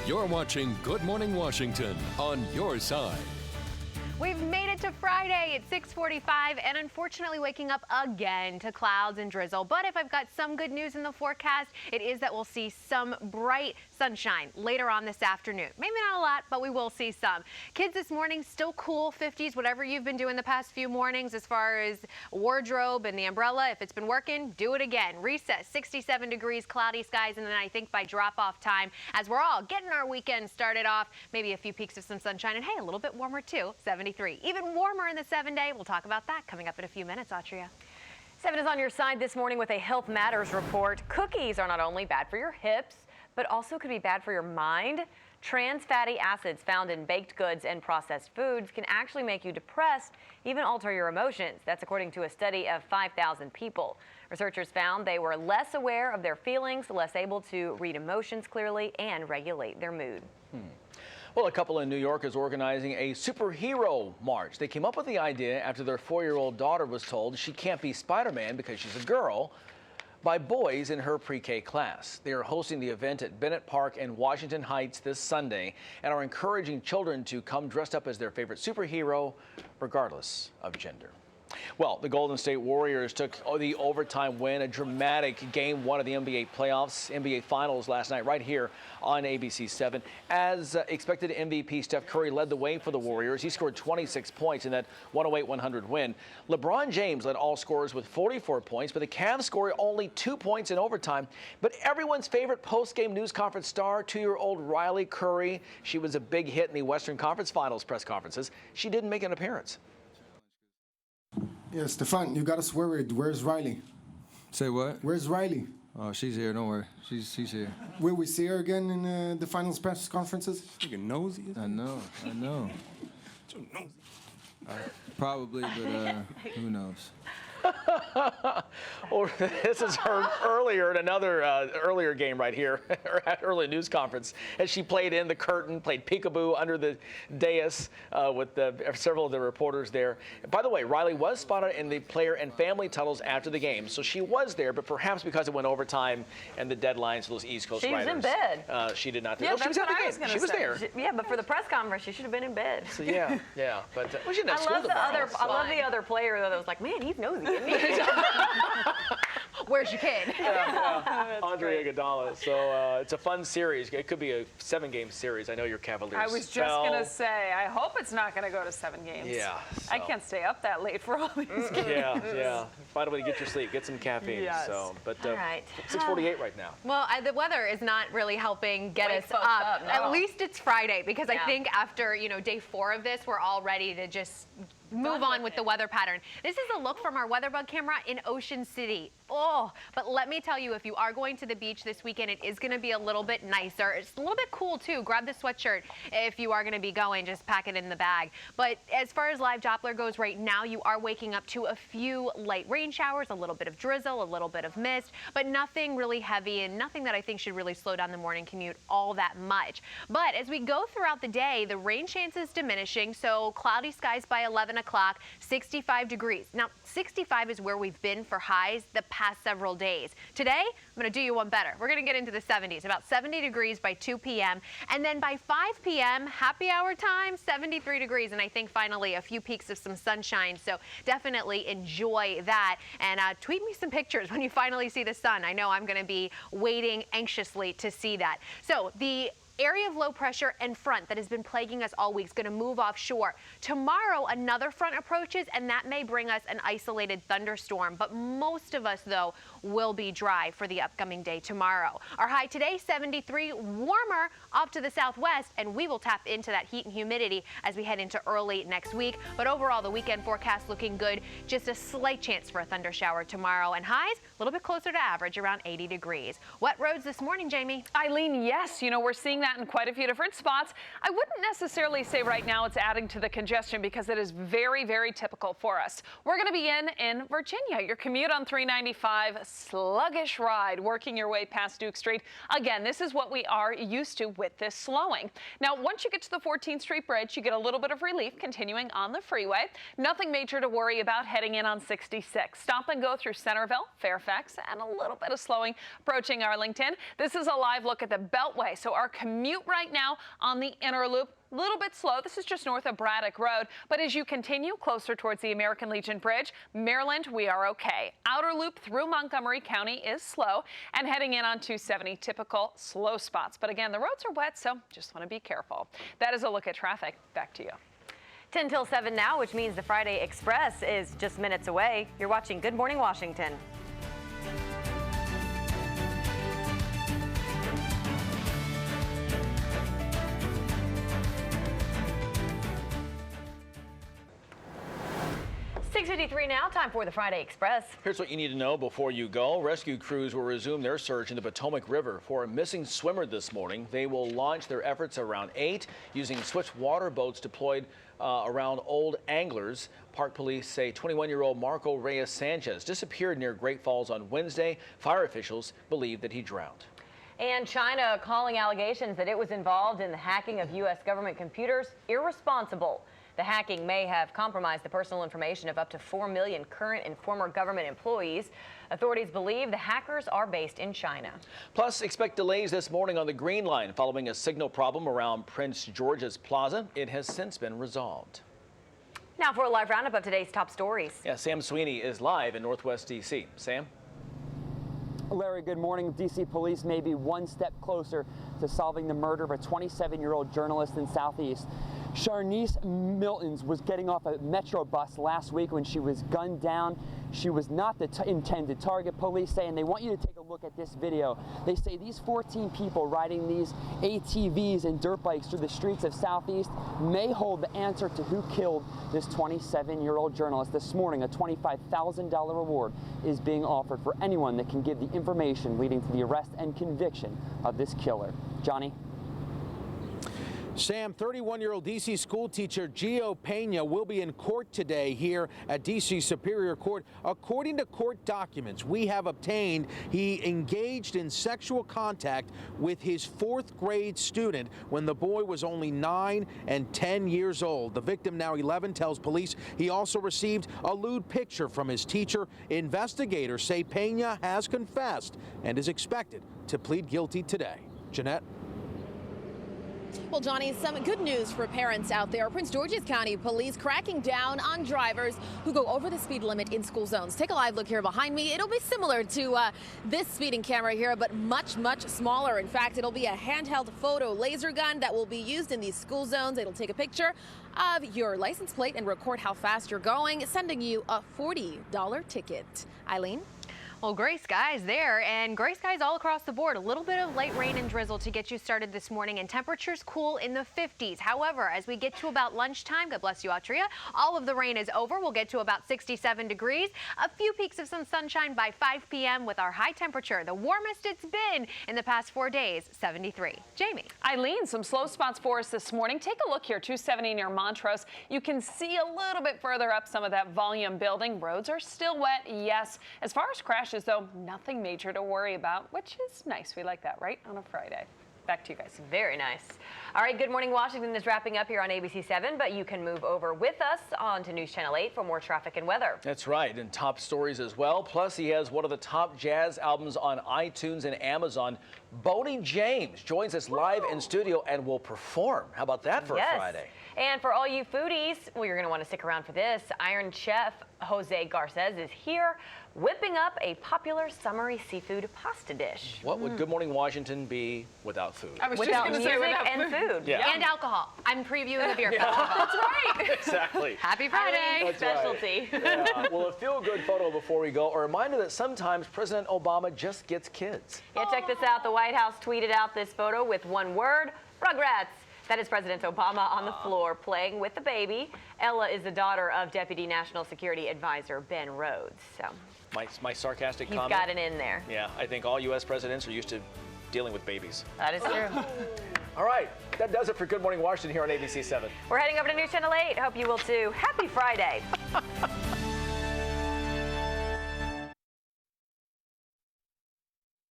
You're watching Good Morning Washington on your side. We've made it to Friday at 6:45 and unfortunately waking up again to clouds and drizzle. But if I've got some good news in the forecast, it is that we'll see some bright sunshine later on this afternoon. Maybe not a lot, but we will see some. Kids this morning still cool 50s, whatever you've been doing the past few mornings as far as wardrobe and the umbrella. If it's been working, do it again. Recess, 67 degrees, cloudy skies, and then I think by drop-off time, as we're all getting our weekend started off, maybe a few peaks of some sunshine, and hey, a little bit warmer too, 73. Even warmer in the 7-day. We'll talk about that coming up in a few minutes, Autria. 7 is on your side this morning with a Health Matters report. Cookies are not only bad for your hips, but also could be bad for your mind. Trans fatty acids found in baked goods and processed foods can actually make you depressed, even alter your emotions. That's according to a study of 5,000 people. Researchers found they were less aware of their feelings, less able to read emotions clearly, and regulate their mood. Well, a couple in New York is organizing a superhero march. They came up with the idea after their 4-year-old daughter was told she can't be Spider-Man because she's a girl by boys in her pre-K class. They are hosting the event at Bennett Park in Washington Heights this Sunday and are encouraging children to come dressed up as their favorite superhero, regardless of gender. Well, the Golden State Warriors took the overtime win, a dramatic Game 1 of the NBA playoffs, NBA Finals last night right here on ABC 7. As expected, MVP Steph Curry led the way for the Warriors. He scored 26 points in that 108-100 win. LeBron James led all scorers with 44 points, but the Cavs scored only 2 points in overtime. But everyone's favorite post-game news conference star, 2-year-old Riley Curry, she was a big hit in the Western Conference Finals press conferences. She didn't make an appearance. Yeah, Stefan, you got us worried. Where's Riley? Say what? Where's Riley? Oh, she's here. Don't worry. She's here. Will we see her again in the finals press conferences? You nosy. I know. Probably, but who knows? Well, this is her earlier in another earlier game right here, at early news conference, as she played in the curtain, played peekaboo under the dais with several of the reporters there. By the way, Riley was spotted in the player and family tunnels after the game, so she was there, but perhaps because it went overtime and the deadlines for those East Coast writers. She was in bed. She did not. Yeah, she was at the game. She was there. Yeah, but for the press conference, she should have been in bed. So yeah, but well, she didn't have school tomorrow. I love the other player though that was like, man, he's nosy. Where's your kid? Andre Iguodala. So it's a fun series. It could be a 7-game series. I know your Cavaliers. I was just going to say, I hope it's not going to go to 7 games. Yeah. So. I can't stay up that late for all these games. Yeah. Find a way to get your sleep. Get some caffeine. Yes. So, but all right. 6:48 right now. Well, the weather is not really helping get us folks up. no. At least it's Friday because I think after day 4 of this, we're all ready to just move on with the weather pattern. This is a look from our WeatherBug camera in Ocean City. Oh, but let me tell you, if you are going to the beach this weekend, it is going to be a little bit nicer. It's a little bit cool too. Grab the sweatshirt if you are going to be going. Just pack it in the bag. But as far as live Doppler goes right now, you are waking up to a few light rain showers, a little bit of drizzle, a little bit of mist, but nothing really heavy and nothing that I think should really slow down the morning commute all that much. But as we go throughout the day, the rain chance is diminishing. So cloudy skies by 11 o'clock, 65 degrees. Now, 65 is where we've been for highs the past several days. Today, I'm going to do you one better. We're going to get into the 70s, about 70 degrees by 2 p.m. And then by 5 p.m., happy hour time, 73 degrees. And I think finally a few peaks of some sunshine. So definitely enjoy that. And tweet me some pictures when you finally see the sun. I know I'm going to be waiting anxiously to see that. So the area of low pressure and front that has been plaguing us all week is going to move offshore. Tomorrow, another front approaches, and that may bring us an isolated thunderstorm. But most of us, though, will be dry for the upcoming day tomorrow. Our high today, 73, warmer off to the southwest, and we will tap into that heat and humidity as we head into early next week. But overall, the weekend forecast looking good. Just a slight chance for a thunder shower tomorrow, and highs a little bit closer to average, around 80 degrees. Wet roads this morning, Jamie. Eileen, yes, we're seeing that in quite a few different spots. I wouldn't necessarily say right now it's adding to the congestion because it is very, very typical for us. We're going to be in Virginia. Your commute on 395, sluggish ride, working your way past Duke Street. Again, this is what we are used to with this slowing. Now, once you get to the 14th Street Bridge, you get a little bit of relief continuing on the freeway. Nothing major to worry about heading in on 66. Stop and go through Centerville, Fairfax, and a little bit of slowing approaching Arlington. This is a live look at the Beltway. So our commute commute right now on the inner loop. A little bit slow. This is just north of Braddock Road. But as you continue closer towards the American Legion Bridge, Maryland, we are okay. Outer loop through Montgomery County is slow, and heading in on 270, typical slow spots. But again, the roads are wet, so just want to be careful. That is a look at traffic. Back to you. 10 till 7 now, which means the Friday Express is just minutes away. You're watching Good Morning Washington. .53 now, time for the Friday Express. Here's what you need to know before you go. Rescue crews will resume their search in the Potomac River for a missing swimmer this morning. They will launch their efforts around 8 using swift water boats deployed around Old Anglers. Park police say 21-year-old Marco Reyes Sanchez disappeared near Great Falls on Wednesday. Fire officials believe that he drowned. And China calling allegations that it was involved in the hacking of U.S. government computers irresponsible. The hacking may have compromised the personal information of up to 4 million current and former government employees. Authorities believe the hackers are based in China. Plus, expect delays this morning on the Green Line following a signal problem around Prince George's Plaza. It has since been resolved. Now for a live roundup of today's top stories. Yeah, Sam Sweeney is live in Northwest D.C. Sam? Larry, good morning. D.C. police may be one step closer to solving the murder of a 27-year-old journalist in Southeast. Sharnice Miltons was getting off a Metro bus last week when she was gunned down. She was not the intended target, police say, and they want you to take a look at this video. They say these 14 people riding these ATVs and dirt bikes through the streets of Southeast may hold the answer to who killed this 27-year-old journalist. This morning, a $25,000 reward is being offered for anyone that can give the information leading to the arrest and conviction of this killer. Johnny? Sam, 31-year-old D.C. school teacher Gio Pena will be in court today here at D.C. Superior Court. According to court documents we have obtained, he engaged in sexual contact with his 4th grade student when the boy was only 9 and 10 years old. The victim, now 11, tells police he also received a lewd picture from his teacher. Investigators say Pena has confessed and is expected to plead guilty today. Jeanette? Well, Johnny, some good news for parents out there. Prince George's County Police cracking down on drivers who go over the speed limit in school zones. Take a live look here behind me. It'll be similar to this speeding camera here, but much, much smaller. In fact, it'll be a handheld photo laser gun that will be used in these school zones. It'll take a picture of your license plate and record how fast you're going, sending you a $40 ticket. Eileen? Well, gray skies there, and gray skies all across the board. A little bit of light rain and drizzle to get you started this morning, and temperatures cool in the 50s. However, as we get to about lunchtime, God bless you, Altria, all of the rain is over. We'll get to about 67 degrees. A few peaks of some sunshine by 5 p.m. with our high temperature, the warmest it's been in the past 4 days, 73. Jamie. Eileen, some slow spots for us this morning. Take a look here, 270 near Montrose. You can see a little bit further up some of that volume building. Roads are still wet, yes. As far as crashes, though, nothing major to worry about, which is nice. We like that, right? On a Friday. Back to you guys. Very nice. All right, Good Morning Washington is wrapping up here on ABC 7, but you can move over with us on to News Channel 8 for more traffic and weather. That's right, and top stories as well. Plus, he has one of the top jazz albums on iTunes and Amazon. Bodie James joins us live in studio and will perform. How about that for a Friday? And for all you foodies, well, you're going to want to stick around for this. Iron Chef Jose Garces is here, whipping up a popular summery seafood pasta dish. What would Good Morning Washington be without food? I was Without just music going to say and food. Yeah. And alcohol. I'm previewing a beer festival. That's right. Exactly. Happy Friday. Eileen's specialty. Yeah. Well, a feel-good photo before we go. A reminder that sometimes President Obama just gets kids. Yeah, check this out. The White House tweeted out this photo with one word, Rugrats. That is President Obama on the floor playing with the baby. Ella is the daughter of Deputy National Security Advisor Ben Rhodes. So My sarcastic he's comment. got it in there. Yeah, I think all U.S. presidents are used to dealing with babies. That is true. All right, that does it for Good Morning Washington here on ABC 7. We're heading over to News Channel 8. Hope you will too. Happy Friday.